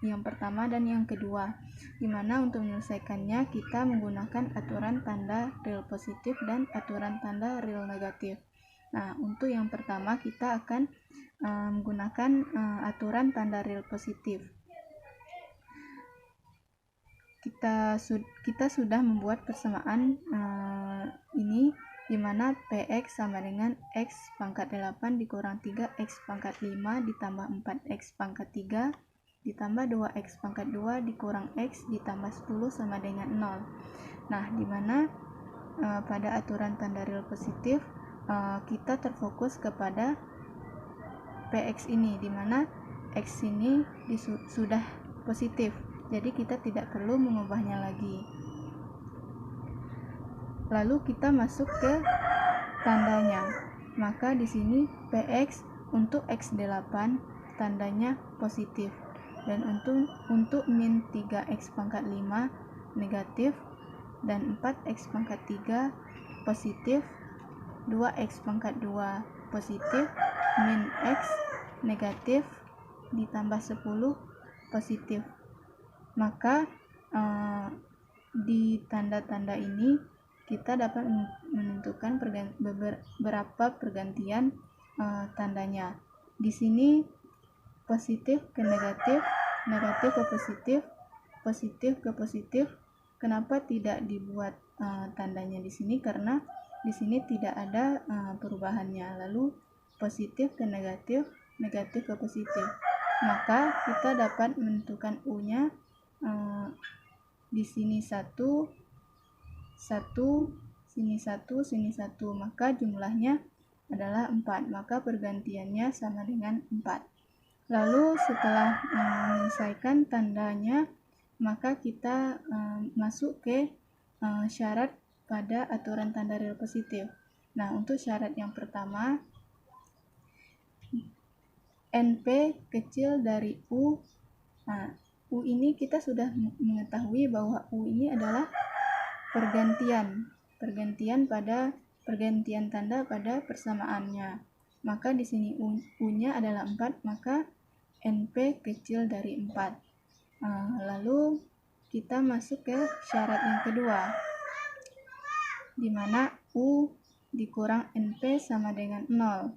yang pertama dan yang kedua, dimana untuk menyelesaikannya kita menggunakan aturan tanda real positif dan aturan tanda real negatif. Nah, untuk yang pertama kita akan menggunakan aturan tanda real positif. Kita sudah membuat persamaan ini, di mana Px sama dengan X pangkat 8 dikurang 3X pangkat 5 ditambah 4X pangkat 3 ditambah 2X pangkat 2 dikurang X ditambah 10 sama dengan 0. Nah, di mana pada aturan tanda real positif kita terfokus kepada Px ini, di mana X ini sudah positif, jadi kita tidak perlu mengubahnya lagi. Lalu kita masuk ke tandanya. Maka di sini Px untuk X8 tandanya positif, dan untuk min 3X pangkat 5 negatif, dan 4X pangkat 3 positif, 2X pangkat 2 positif, min X negatif ditambah 10 positif. Maka di tanda-tanda ini kita dapat menentukan beberapa pergantian tandanya. Di sini positif ke negatif, negatif ke positif, positif ke positif. Kenapa tidak dibuat tandanya di sini? Karena di sini tidak ada perubahannya. Lalu positif ke negatif, negatif ke positif. Maka kita dapat menentukan U-nya di sini 1, 1, sini 1, sini 1. Maka jumlahnya adalah 4. Maka pergantiannya sama dengan 4. Lalu setelah menyelesaikan tandanya, maka kita masuk ke syarat pada aturan tanda real positif. Nah, untuk syarat yang pertama, NP kecil dari U. Nah, U ini kita sudah mengetahui bahwa U ini adalah pergantian tanda pada persamaannya. Maka di sini U-nya adalah 4, maka NP kecil dari 4. Lalu kita masuk ke syarat yang kedua, di mana U dikurang NP sama dengan 0.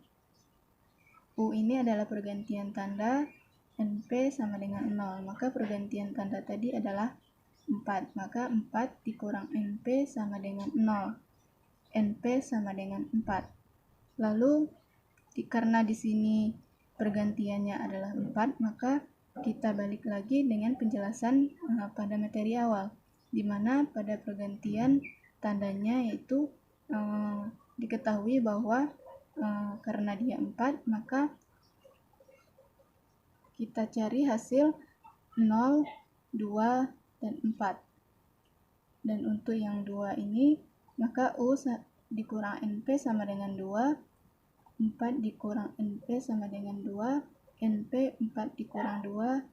U ini adalah pergantian tanda, NP sama dengan 0. Maka pergantian tanda tadi adalah 4. Maka 4 dikurang NP sama dengan 0. NP sama dengan 4. Lalu karena di sini pergantiannya adalah 4, maka kita balik lagi dengan penjelasan pada materi awal, di mana pada pergantian tandanya yaitu diketahui bahwa karena dia 4, maka kita cari hasil 0, 2, dan 4. Dan untuk yang 2 ini, maka U dikurang NP sama dengan 2, 4 dikurang NP sama dengan 2, NP 4 dikurang 2,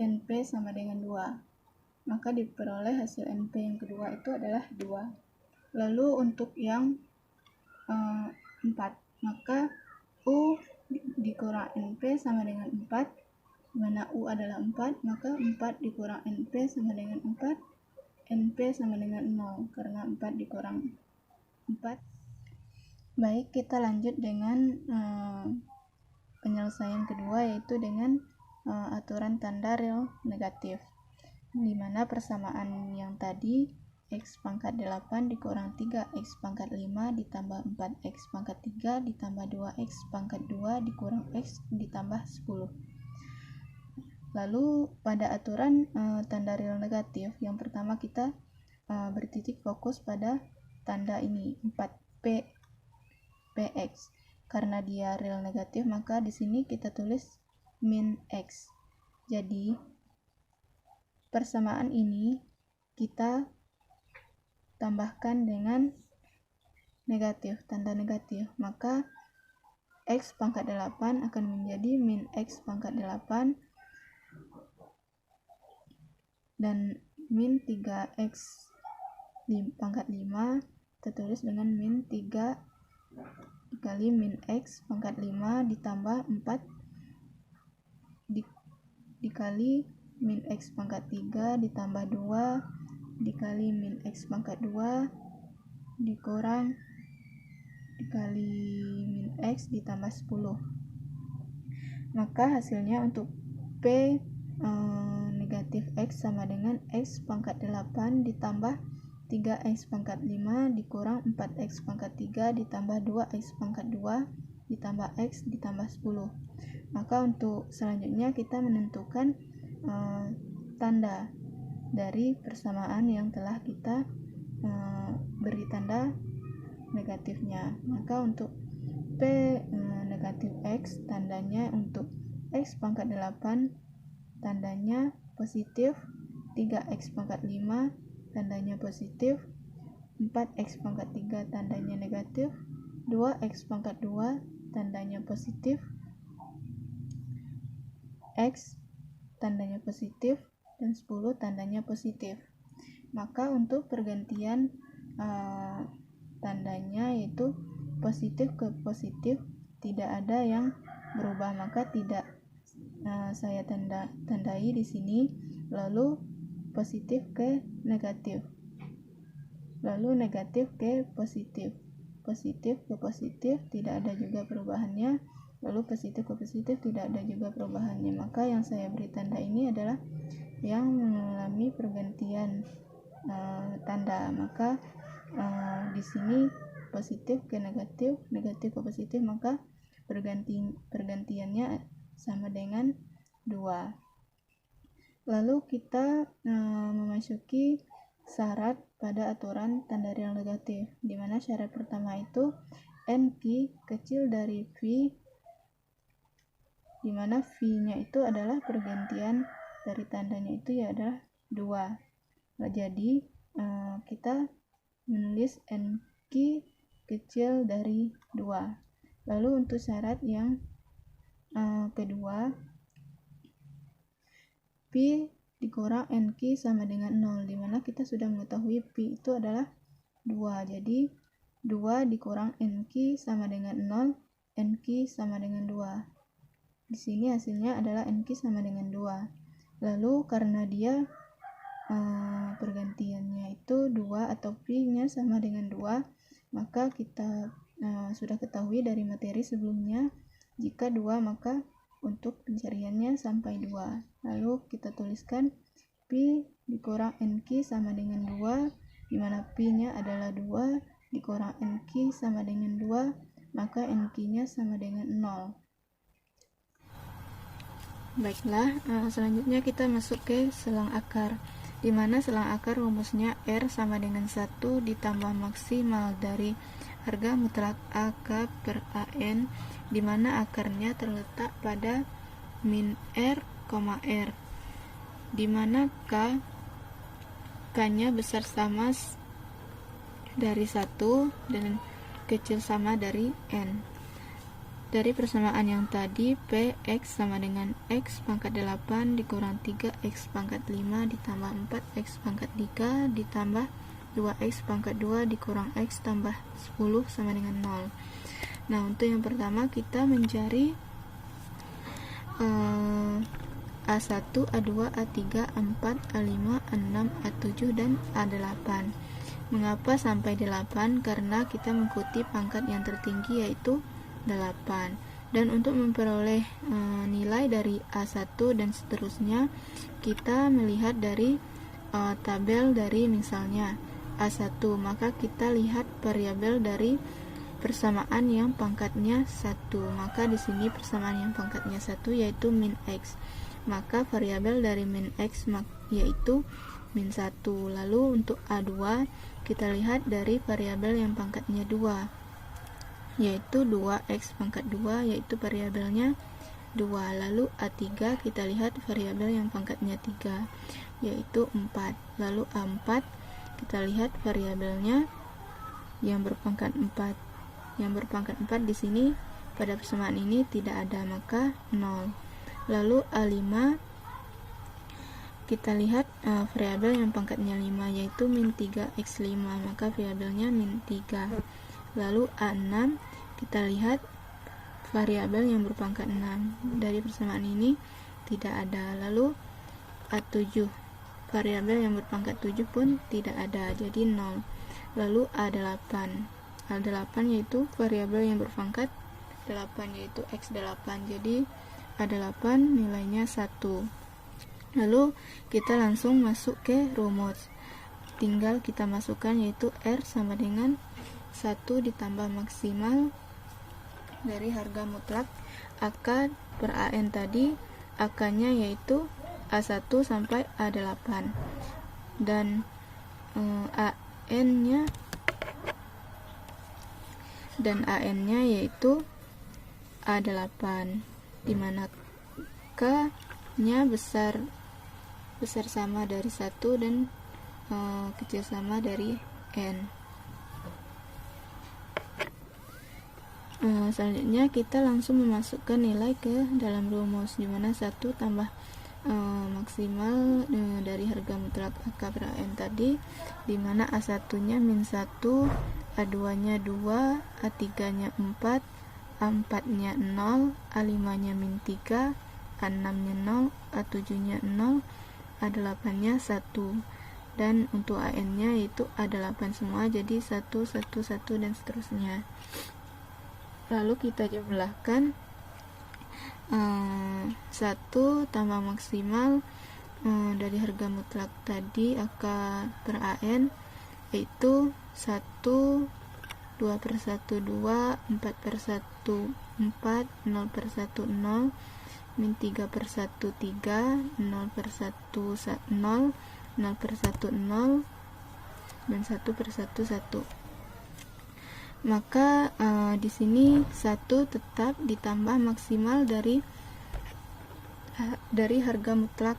NP sama dengan 2. Maka diperoleh hasil NP yang kedua itu adalah 2. Lalu untuk yang 4, maka U dikurang NP sama dengan 4, mana U adalah 4, maka 4 dikurang NP sama dengan 4, NP sama dengan 0, karena 4 dikurang 4. Baik, kita lanjut dengan penyelesaian kedua, yaitu dengan aturan tanda real negatif, di mana persamaan yang tadi X pangkat 8 dikurang 3X pangkat 5 ditambah 4X pangkat 3 ditambah 2X pangkat 2 dikurang X ditambah 10. Lalu pada aturan tanda real negatif, yang pertama kita bertitik fokus pada tanda ini 4P PX. Karena dia real negatif, maka di sini kita tulis min X. Jadi persamaan ini kita tambahkan dengan negatif, tanda negatif. Maka X pangkat 8 akan menjadi min X pangkat 8 dan min 3X pangkat 5 tertulis dengan min 3 dikali min X pangkat 5 ditambah 4 dikali min X pangkat 3 ditambah 2 dikali min X pangkat 2 dikurang dikali min X ditambah 10. Maka hasilnya untuk P negatif X sama dengan X pangkat 8 ditambah 3X pangkat 5 dikurang 4X pangkat 3 ditambah 2X pangkat 2 ditambah X ditambah 10. Maka untuk selanjutnya kita menentukan tanda dari persamaan yang telah kita beri tanda negatifnya. Maka untuk P negatif X tandanya untuk X pangkat 8 tandanya positif, 3X pangkat 5 tandanya positif, 4X pangkat 3 tandanya negatif, 2X pangkat 2 tandanya positif, X tandanya positif, dan 10 tandanya positif. Maka untuk pergantian tandanya yaitu positif ke positif, tidak ada yang berubah, maka tidak saya tandai di sini. Lalu positif ke negatif, lalu negatif ke positif, positif ke positif, tidak ada juga perubahannya, lalu positif ke positif, tidak ada juga perubahannya. Maka yang saya beri tanda ini adalah yang mengalami pergantian tanda. Maka di sini positif ke negatif, negatif ke positif, maka pergantiannya sama dengan 2. Lalu kita memasuki syarat pada aturan tanda real negatif, di mana syarat pertama itu NQ kecil dari V, di mana V-nya itu adalah pergantian dari tandanya itu ya adalah 2. Jadi kita menulis NQ kecil dari 2. Lalu untuk syarat yang kedua, P dikurang NQ sama dengan 0, dimana kita sudah mengetahui P itu adalah 2. Jadi 2 dikurang NQ sama dengan 0, NQ sama dengan 2. Di sini hasilnya adalah NQ sama dengan 2. Lalu karena dia pergantiannya itu 2 atau P-nya sama dengan 2, maka kita sudah ketahui dari materi sebelumnya, jika 2 maka untuk pencariannya sampai 2. Lalu kita tuliskan P dikurang NQ sama dengan 2, di mana P-nya adalah 2 dikurang NQ sama dengan 2, maka NQ-nya sama dengan 0. Baiklah, selanjutnya kita masuk ke selang akar, di mana selang akar rumusnya R sama dengan 1 ditambah maksimal dari harga mutlak AK per AN, di mana akarnya terletak pada min R, R, di mana K-nya besar sama dari 1 dan kecil sama dari N. Dari persamaan yang tadi, Px sama dengan X pangkat 8 dikurang 3X pangkat 5 ditambah 4X pangkat 3 ditambah 2X pangkat 2 dikurang X tambah 10 sama dengan 0. Nah, untuk yang pertama kita mencari A1, A2, A3, A4, A5, A6, A7, dan A8. Mengapa sampai 8? Karena kita mengikuti pangkat yang tertinggi yaitu 8. Dan untuk memperoleh nilai dari A1 dan seterusnya, kita melihat dari tabel dari misalnya A1, maka kita lihat variabel dari persamaan yang pangkatnya 1. Maka di sini persamaan yang pangkatnya 1 yaitu min X. Maka variabel dari min X yaitu min 1. Lalu untuk A2 kita lihat dari variabel yang pangkatnya 2 yaitu 2X pangkat 2 yaitu variabelnya 2. Lalu A3 kita lihat variabel yang pangkatnya 3 yaitu 4. Lalu A4 kita lihat variabelnya yang berpangkat 4. Yang berpangkat 4 di sini pada persamaan ini tidak ada, maka 0. Lalu A5 kita lihat variabel yang pangkatnya 5 yaitu min 3x5, maka variabelnya min 3. Lalu A6 kita lihat variabel yang berpangkat 6. Dari persamaan ini tidak ada. Lalu A7 variabel yang berpangkat 7 pun tidak ada, jadi 0. Lalu A8 yaitu variabel yang berpangkat 8 yaitu x8, jadi A8 nilainya 1. Lalu kita langsung masuk ke rumus, tinggal kita masukkan yaitu R sama dengan 1 ditambah maksimal dari harga mutlak AK per AN tadi. AK-nya yaitu A1 sampai A8 dan AN-nya yaitu A8, dimana K-nya besar sama dari 1 dan kecil sama dari N. Selanjutnya kita langsung memasukkan nilai ke dalam rumus, dimana 1 tambah maksimal dari harga mutlak AK per AN tadi, dimana A1 nya min 1, A2 nya 2, A3 nya 4, A4 nya 0, A5 nya min 3, A6 nya 0, A7 nya 0, A8 nya 1, dan untuk AN nya yaitu A8 semua, jadi 1, 1, 1 dan seterusnya. Lalu kita jumlahkan 1 tambah maksimal dari harga mutlak tadi AK per AN yaitu 1, 2 per 1 2, 4 per 1 4, 0 per 1 0, min 3 per 1 3, 0 per 1 0, 0 per 1 0, dan 1 per 1 1. Maka di sini 1 tetap ditambah maksimal dari harga mutlak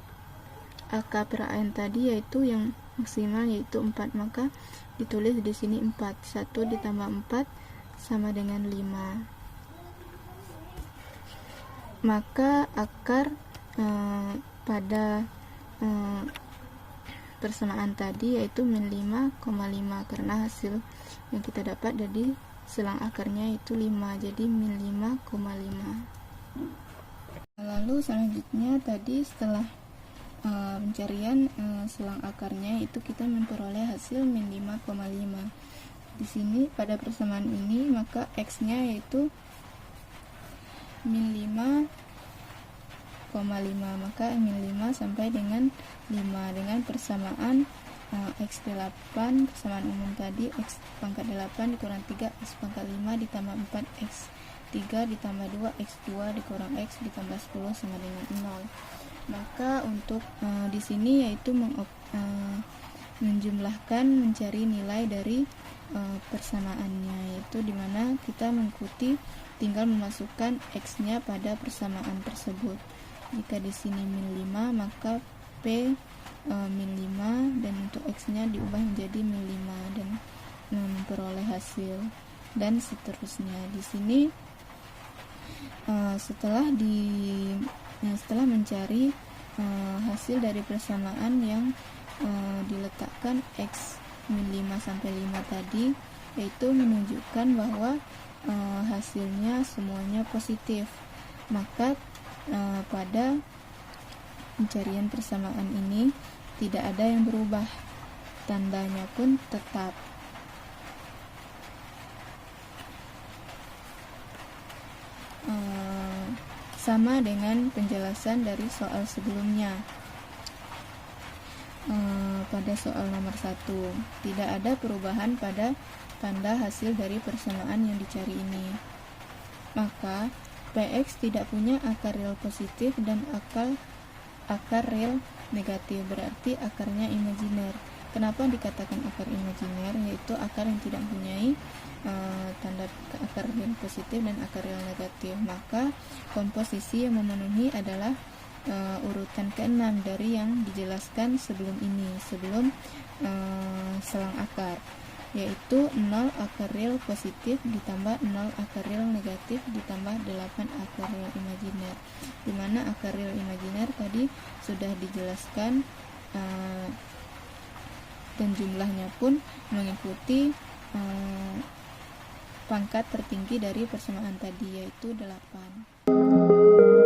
AK per AN tadi yaitu yang maksimal yaitu 4, maka ditulis di sini 4. 1 ditambah 4 sama dengan 5. Maka akar pada persamaan tadi yaitu min 5,5 karena hasil yang kita dapat dari selang akarnya itu 5, jadi min 5,5. Lalu selanjutnya tadi setelah pencarian selang akarnya itu kita memperoleh hasil min 5,5. Di sini pada persamaan ini maka x-nya yaitu min 5,5, maka min 5 sampai dengan 5 dengan persamaan x8 persamaan umum tadi x pangkat 8 dikurang 3 x pangkat 5 ditambah 4 x 3 ditambah 2 x2 dikurang x ditambah 10 sama dengan 0. Maka untuk di sini yaitu menjumlahkan mencari nilai dari persamaannya, yaitu dimana kita mengikuti tinggal memasukkan x-nya pada persamaan tersebut. Jika di sini min 5 maka P min 5 dan untuk x-nya diubah menjadi min 5 dan memperoleh hasil dan seterusnya. Di sini setelah mencari hasil dari persamaan yang diletakkan x min 5 sampai 5 tadi, yaitu menunjukkan bahwa hasilnya semuanya positif, maka pada pencarian persamaan ini tidak ada yang berubah, tandanya pun tetap. Sama dengan penjelasan dari soal sebelumnya. pada soal nomor 1. Tidak ada perubahan pada tanda hasil dari persamaan yang dicari ini. Maka Px tidak punya akar real positif dan akar real negatif, berarti akarnya imajiner. Kenapa dikatakan akar imajiner? Yaitu akar yang tidak mempunyai tanda akar real positif dan akar real negatif. Maka komposisi yang memenuhi adalah urutan ke-6 dari yang dijelaskan sebelum ini, sebelum selang akar, yaitu 0 akar real positif ditambah 0 akar real negatif ditambah 8 akar real imajiner, dimana akar real imajiner tadi sudah dijelaskan dan jumlahnya pun mengikuti pangkat tertinggi dari persamaan tadi, yaitu 8.